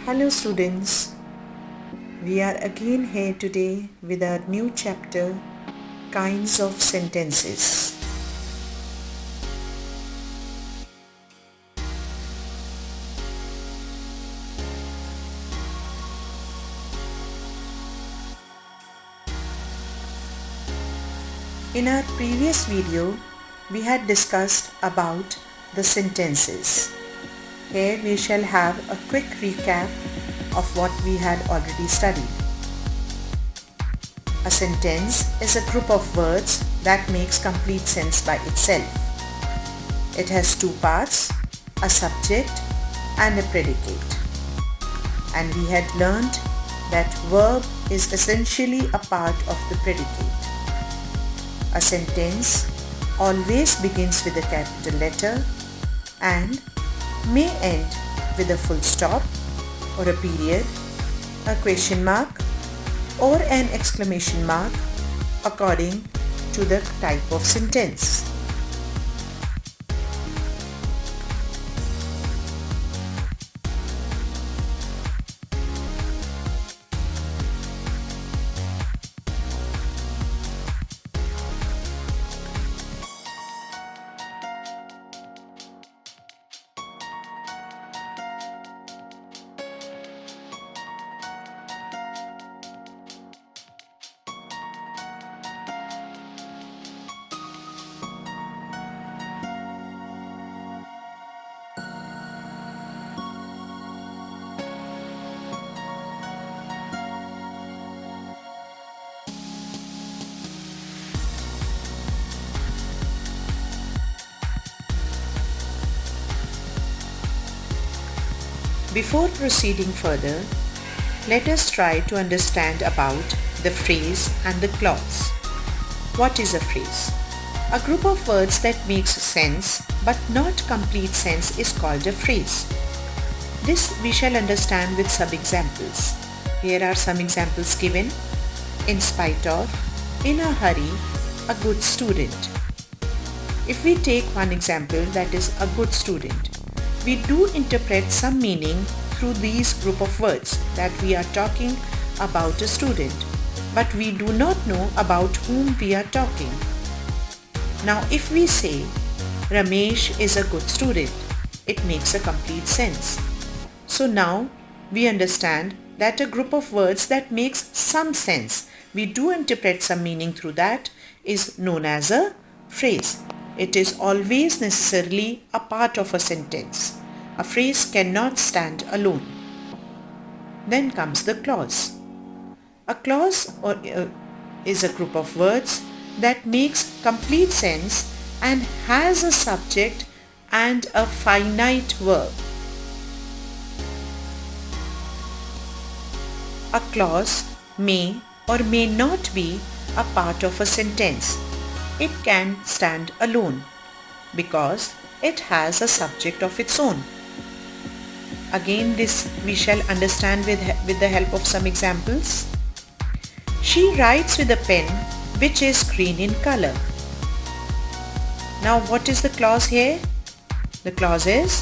Hello students, we are again here today with our new chapter, Kinds of Sentences. In our previous video, we had discussed about the sentences. Here we shall have a quick recap of what we had already studied. A sentence is a group of words that makes complete sense by itself. It has two parts, a subject and a predicate. And we had learnt that verb is essentially a part of the predicate. A sentence always begins with a capital letter and may end with a full stop or a period, a question mark or an exclamation mark according to the type of sentence. Before proceeding further, let us try to understand about the phrase and the clause. What is a phrase? A group of words that makes sense but not complete sense is called a phrase. This we shall understand with some examples. Here are some examples given. In spite of, in a hurry, a good student. If we take one example, that is a good student, we do interpret some meaning through these group of words that we are talking about a student, but we do not know about whom we are talking. Now if we say Ramesh is a good student, it makes a complete sense. So now we understand that a group of words that makes some sense, we do interpret some meaning through that, is known as a phrase. It is always necessarily a part of a sentence. A phrase cannot stand alone. Then comes the clause. A clause is a group of words that makes complete sense and has a subject and a finite verb. A clause may or may not be a part of a sentence. It can stand alone because it has a subject of its own. Again, this we shall understand with the help of some examples. She writes with a pen which is green in color. Now what is the clause here? The clause is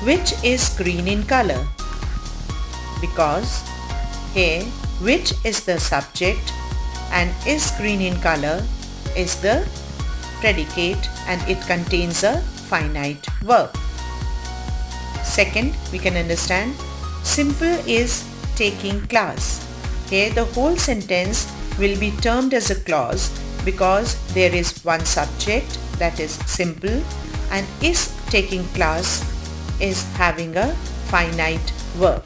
which is green in color, because here which is the subject and is green in color is the predicate and it contains a finite verb. Second, we can understand simple is taking class. Here the whole sentence will be termed as a clause because there is one subject, that is simple, and is taking class is having a finite verb.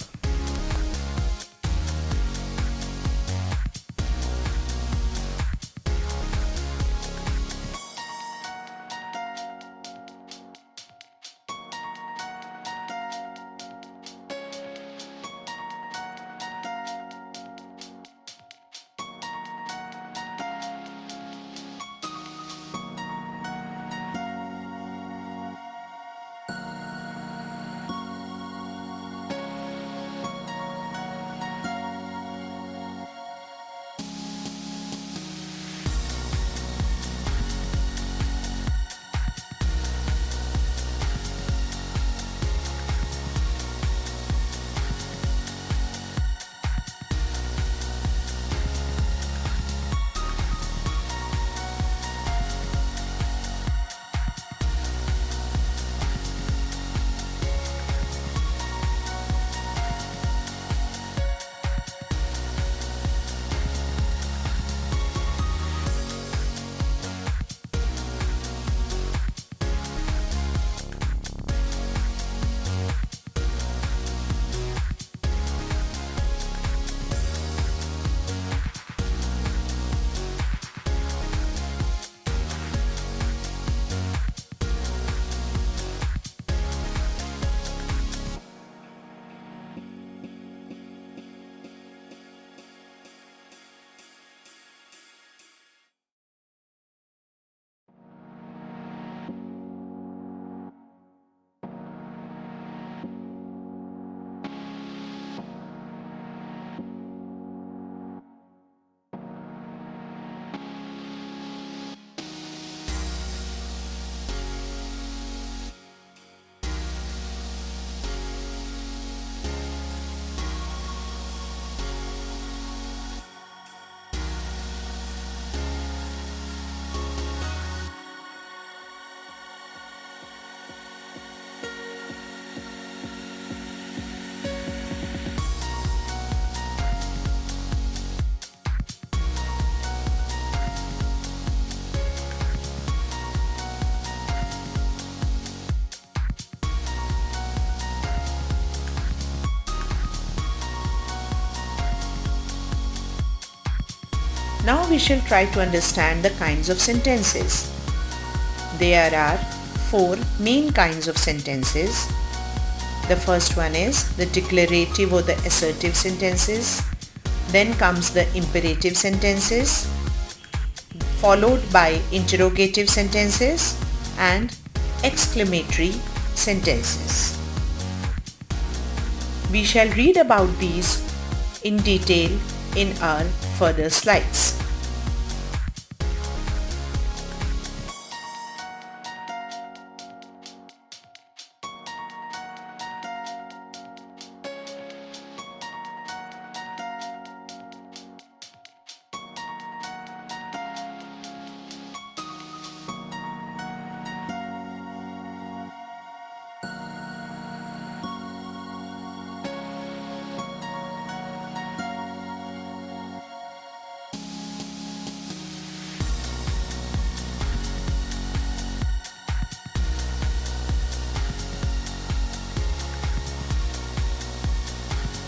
Now we shall try to understand the kinds of sentences. There are 4 main kinds of sentences. The first one is the declarative or the assertive sentences. Then comes the imperative sentences, followed by interrogative sentences and exclamatory sentences. We shall read about these in detail in our further slides.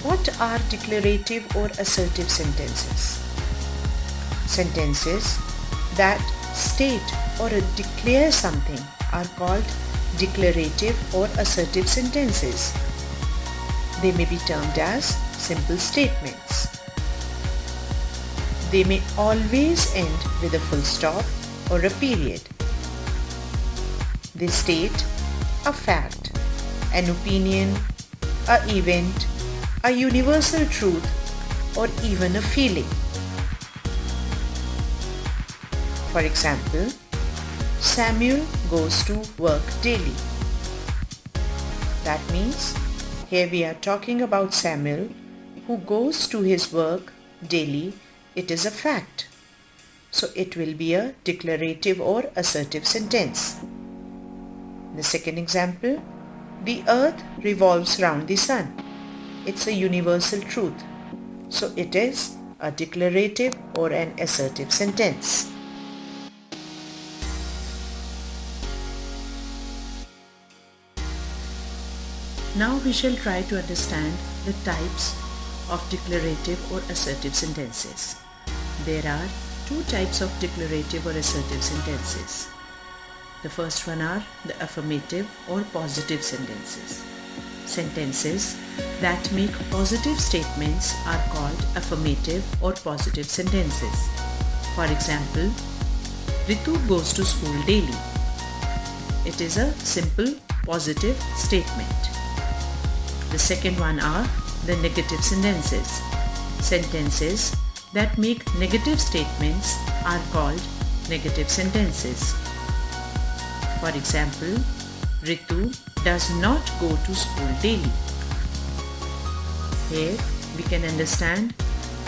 What are declarative or assertive sentences? Sentences that state or declare something are called declarative or assertive sentences. They may be termed as simple statements. They may always end with a full stop or a period. They state a fact, an opinion, an event, a universal truth, or even a feeling. For example, Samuel goes to work daily. That means here we are talking about Samuel who goes to his work daily. It is a fact. So it will be a declarative or assertive sentence. The second example, the earth revolves round the sun. It's a universal truth. So it is a declarative or an assertive sentence. Now we shall try to understand the types of declarative or assertive sentences. There are 2 types of declarative or assertive sentences. The first one are the affirmative or positive sentences. Sentences that make positive statements are called affirmative or positive sentences. For example, Ritu goes to school daily. It is a simple positive statement. The second one are the negative sentences. Sentences that make negative statements are called negative sentences. For example, Ritu does not go to school daily. Here we can understand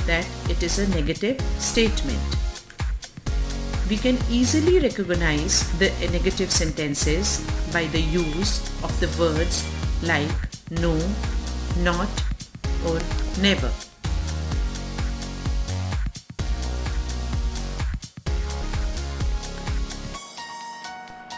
that it is a negative statement. We can easily recognize the negative sentences by the use of the words like no, not, or never.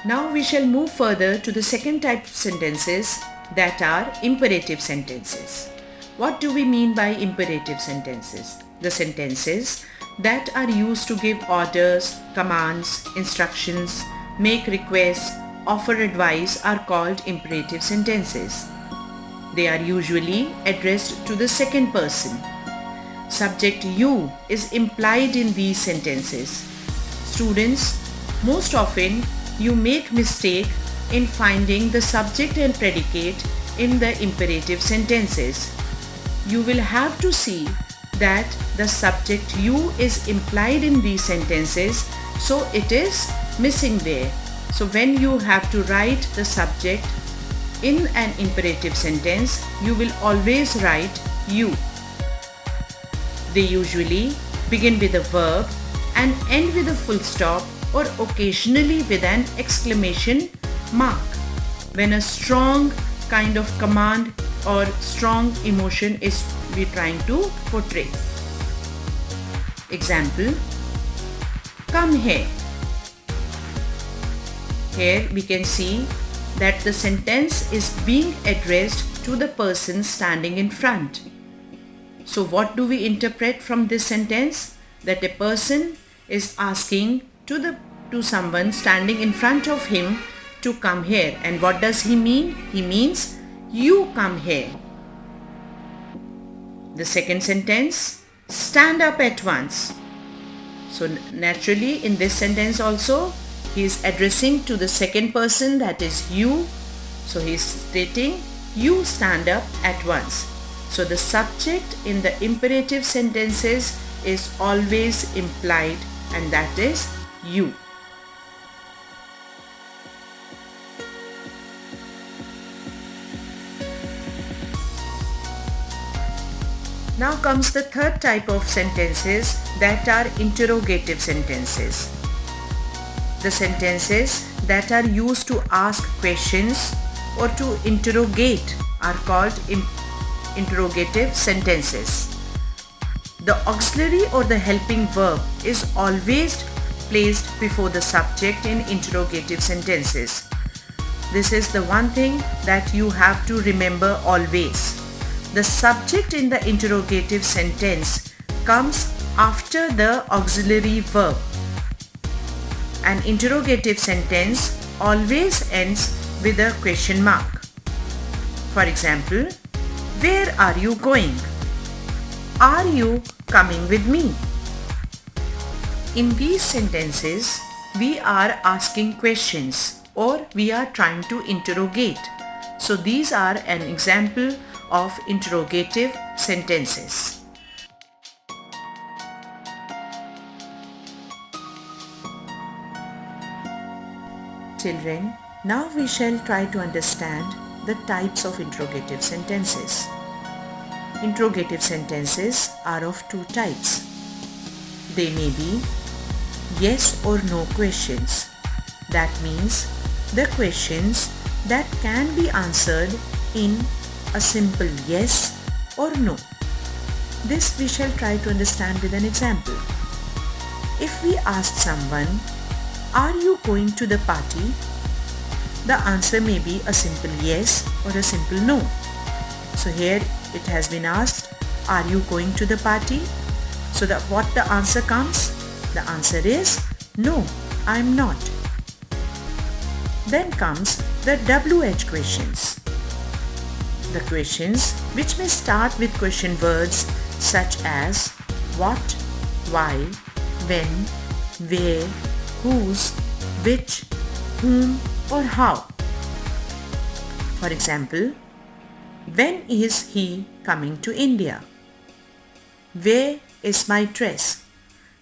Now we shall move further to the second type of sentences, that are imperative sentences. What do we mean by imperative sentences? The sentences that are used to give orders, commands, instructions, make requests, offer advice are called imperative sentences. They are usually addressed to the second person. Subject you is implied in these sentences. Students, most often you make mistake in finding the subject and predicate in the imperative sentences. You will have to see that the subject you is implied in these sentences, so it is missing there. So when you have to write the subject in an imperative sentence, you will always write you. They usually begin with a verb and end with a full stop, or occasionally with an exclamation mark when a strong kind of command or strong emotion is we trying to portray. Example, come here. Here we can see that the sentence is being addressed to the person standing in front. So what do we interpret from this sentence? that a person is asking to someone standing in front of him to come here. And what does he mean? He means you come here. The second sentence, stand up at once. So naturally in this sentence also he is addressing to the second person, that is you. So he is stating you stand up at once. So the subject in the imperative sentences is always implied, and that is you. Now comes the third type of sentences, that are interrogative sentences. The sentences that are used to ask questions or to interrogate are called interrogative sentences. The auxiliary or the helping verb is always placed before the subject in interrogative sentences. This is the one thing that you have to remember always. The subject in the interrogative sentence comes after the auxiliary verb. An interrogative sentence always ends with a question mark. For example, where are you going? Are you coming with me? In these sentences, we are asking questions or we are trying to interrogate. So these are an example of interrogative sentences. Children, now we shall try to understand the types of interrogative sentences. Interrogative sentences are of two types. They may be yes or no questions. That means the questions that can be answered in a simple yes or no. This we shall try to understand with an example. If we ask someone, are you going to the party? The answer may be a simple yes or a simple no. So here it has been asked, are you going to the party? So what the answer comes? The answer is no, I am not. Then comes the WH questions. The questions which may start with question words such as what, why, when, where, whose, which, whom or how. For example, when is he coming to India? Where is my dress?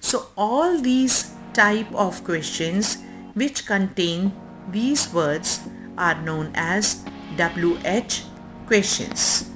So all these type of questions which contain these words are known as WH questions.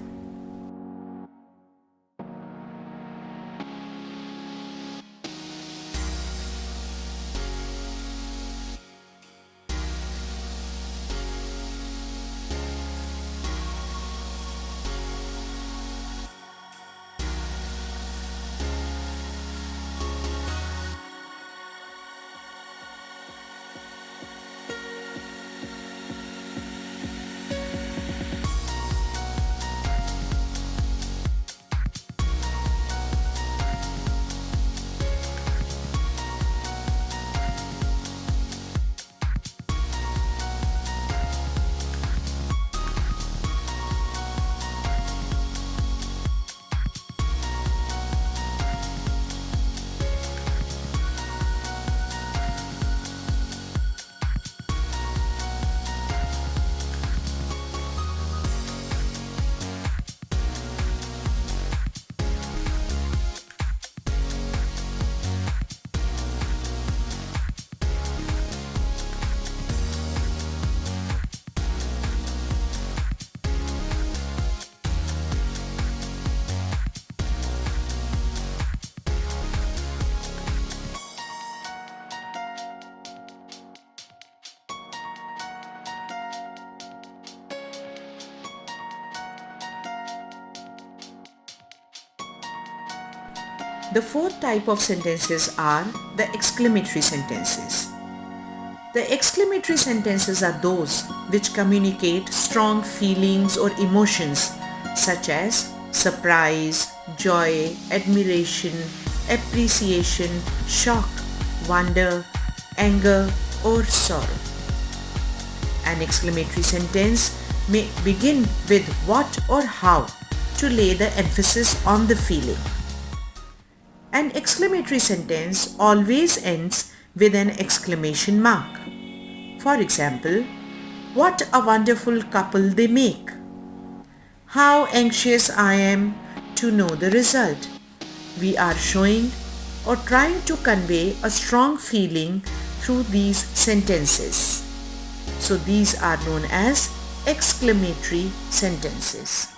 The fourth type of sentences are the exclamatory sentences. The exclamatory sentences are those which communicate strong feelings or emotions such as surprise, joy, admiration, appreciation, shock, wonder, anger, or sorrow. An exclamatory sentence may begin with what or how to lay the emphasis on the feeling. An exclamatory sentence always ends with an exclamation mark. For example, what a wonderful couple they make. How anxious I am to know the result. We are showing or trying to convey a strong feeling through these sentences. So these are known as exclamatory sentences.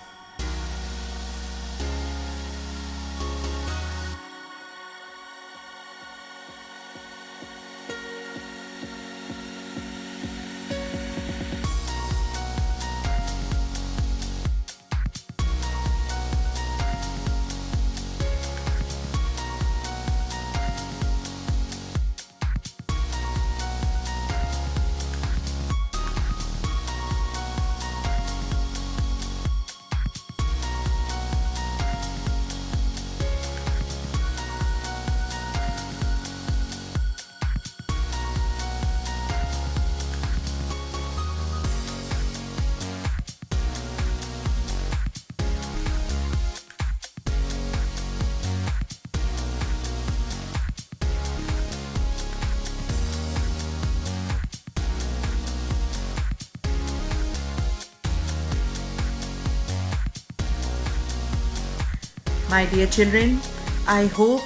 My dear children, I hope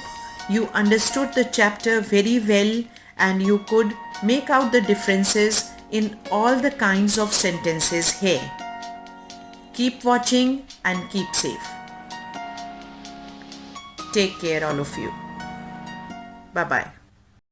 you understood the chapter very well and you could make out the differences in all the kinds of sentences here. Keep watching and keep safe. Take care all of you. Bye-bye.